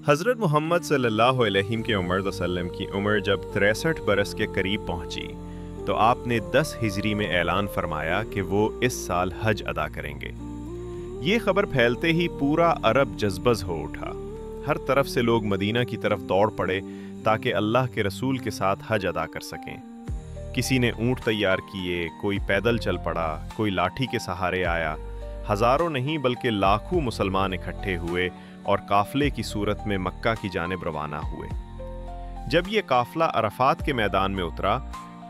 حضرت محمد صلی اللہ علیہ کے وسلم کی عمر جب 63 برس کے قریب پہنچی تو آپ نے 10 ہجری میں اعلان فرمایا کہ وہ اس سال حج ادا کریں گے۔ یہ خبر پھیلتے ہی پورا عرب جذبز ہو اٹھا۔ ہر طرف سے لوگ مدینہ کی طرف دوڑ پڑے تاکہ اللہ کے رسول کے ساتھ حج ادا کر سکیں۔ کسی نے اونٹ تیار کیے، کوئی پیدل چل پڑا، کوئی لاٹھی کے سہارے آیا۔ ہزاروں نہیں بلکہ لاکھوں مسلمان اکٹھے ہوئے اور قافلے کی صورت میں مکہ کی جانب روانہ ہوئے۔ جب یہ قافلہ عرفات کے میدان میں اترا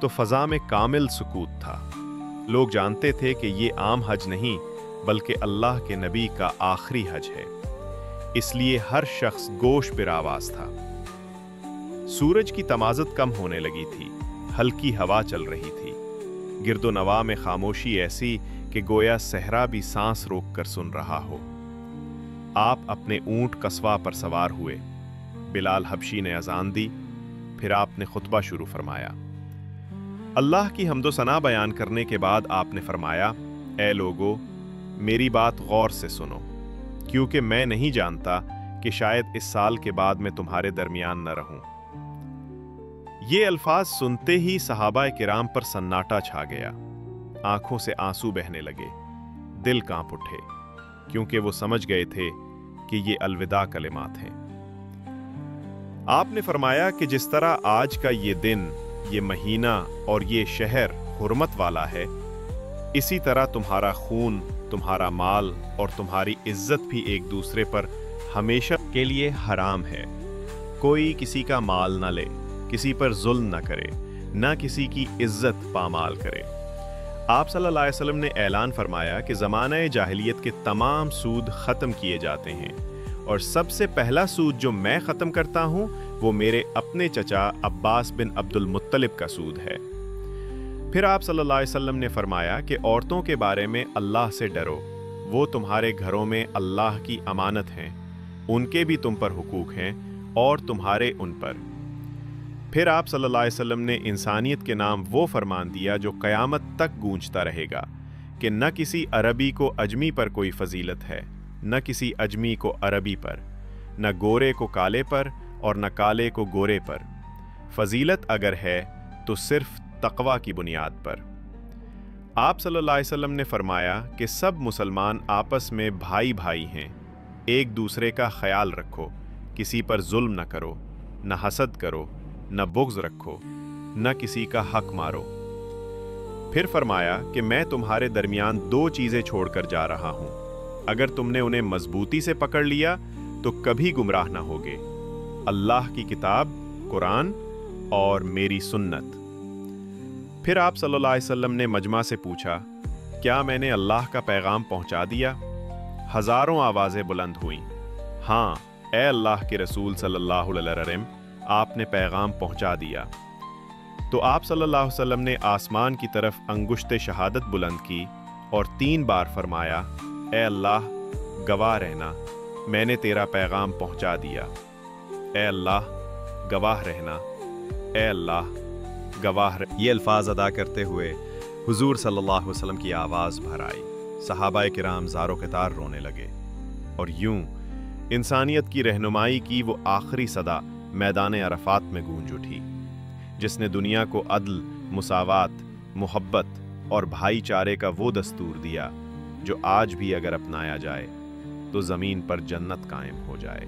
تو فضا میں کامل سکوت تھا۔ لوگ جانتے تھے کہ یہ عام حج نہیں بلکہ اللہ کے نبی کا آخری حج ہے، اس لیے ہر شخص گوش پر آواز تھا۔ سورج کی تمازت کم ہونے لگی تھی، ہلکی ہوا چل رہی تھی، گرد و نواح میں خاموشی ایسی کہ گویا صحرا بھی سانس روک کر سن رہا ہو۔ آپ اپنے اونٹ قصوہ پر سوار ہوئے، بلال حبشی نے اذان دی، پھر آپ نے خطبہ شروع فرمایا۔ اللہ کی حمد و ثنا بیان کرنے کے بعد آپ نے فرمایا، اے لوگو، میری بات غور سے سنو، کیونکہ میں نہیں جانتا کہ شاید اس سال کے بعد میں تمہارے درمیان نہ رہوں۔ یہ الفاظ سنتے ہی صحابہ کرام پر سناٹا چھا گیا، آنکھوں سے آنسو بہنے لگے، دل کانپ اٹھے، کیونکہ وہ سمجھ گئے تھے کہ یہ الوداع کلمات ہیں۔ آپ نے فرمایا کہ جس طرح آج کا یہ دن، یہ مہینہ اور یہ شہر حرمت والا ہے، اسی طرح تمہارا خون، تمہارا مال اور تمہاری عزت بھی ایک دوسرے پر ہمیشہ کے لیے حرام ہے۔ کوئی کسی کا مال نہ لے، کسی پر ظلم نہ کرے، نہ کسی کی عزت پامال کرے۔ آپ صلی اللہ علیہ وسلم نے اعلان فرمایا کہ زمانہ جاہلیت کے تمام سود ختم کیے جاتے ہیں، اور سب سے پہلا سود جو میں ختم کرتا ہوں وہ میرے اپنے چچا عباس بن عبد المطلب کا سود ہے۔ پھر آپ صلی اللہ علیہ وسلم نے فرمایا کہ عورتوں کے بارے میں اللہ سے ڈرو، وہ تمہارے گھروں میں اللہ کی امانت ہیں، ان کے بھی تم پر حقوق ہیں اور تمہارے ان پر۔ پھر آپ صلی اللہ علیہ وسلم نے انسانیت کے نام وہ فرمان دیا جو قیامت تک گونجتا رہے گا کہ نہ کسی عربی کو اجمی پر کوئی فضیلت ہے، نہ کسی اجمی کو عربی پر، نہ گورے کو کالے پر اور نہ کالے کو گورے پر۔ فضیلت اگر ہے تو صرف تقوی کی بنیاد پر۔ آپ صلی اللہ علیہ وسلم نے فرمایا کہ سب مسلمان آپس میں بھائی بھائی ہیں، ایک دوسرے کا خیال رکھو، کسی پر ظلم نہ کرو، نہ حسد کرو، نہ بغض رکھو، نہ کسی کا حق مارو۔ پھر فرمایا کہ میں تمہارے درمیان 2 چیزیں چھوڑ کر جا رہا ہوں، اگر تم نے انہیں مضبوطی سے پکڑ لیا تو کبھی گمراہ نہ ہوگے، اللہ کی کتاب قرآن اور میری سنت۔ پھر آپ صلی اللہ علیہ وسلم نے مجمع سے پوچھا، کیا میں نے اللہ کا پیغام پہنچا دیا؟ ہزاروں آوازیں بلند ہوئیں، ہاں اے اللہ کے رسول صلی اللہ علیہ وسلم، آپ نے پیغام پہنچا دیا۔ تو آپ صلی اللہ علیہ وسلم نے آسمان کی طرف انگشت شہادت بلند کی اور 3 بار فرمایا، اے اللہ گواہ رہنا، میں نے تیرا پیغام پہنچا دیا، اے اللہ گواہ رہنا، اے اللہ گواہ رہنا۔ یہ الفاظ ادا کرتے ہوئے حضور صلی اللہ علیہ وسلم کی آواز بھر آئی، صحابہ کرام زار و قطار رونے لگے، اور یوں انسانیت کی رہنمائی کی وہ آخری صدا میدان عرفات میں گونج اٹھی، جس نے دنیا کو عدل، مساوات، محبت اور بھائی چارے کا وہ دستور دیا جو آج بھی اگر اپنایا جائے تو زمین پر جنت قائم ہو جائے۔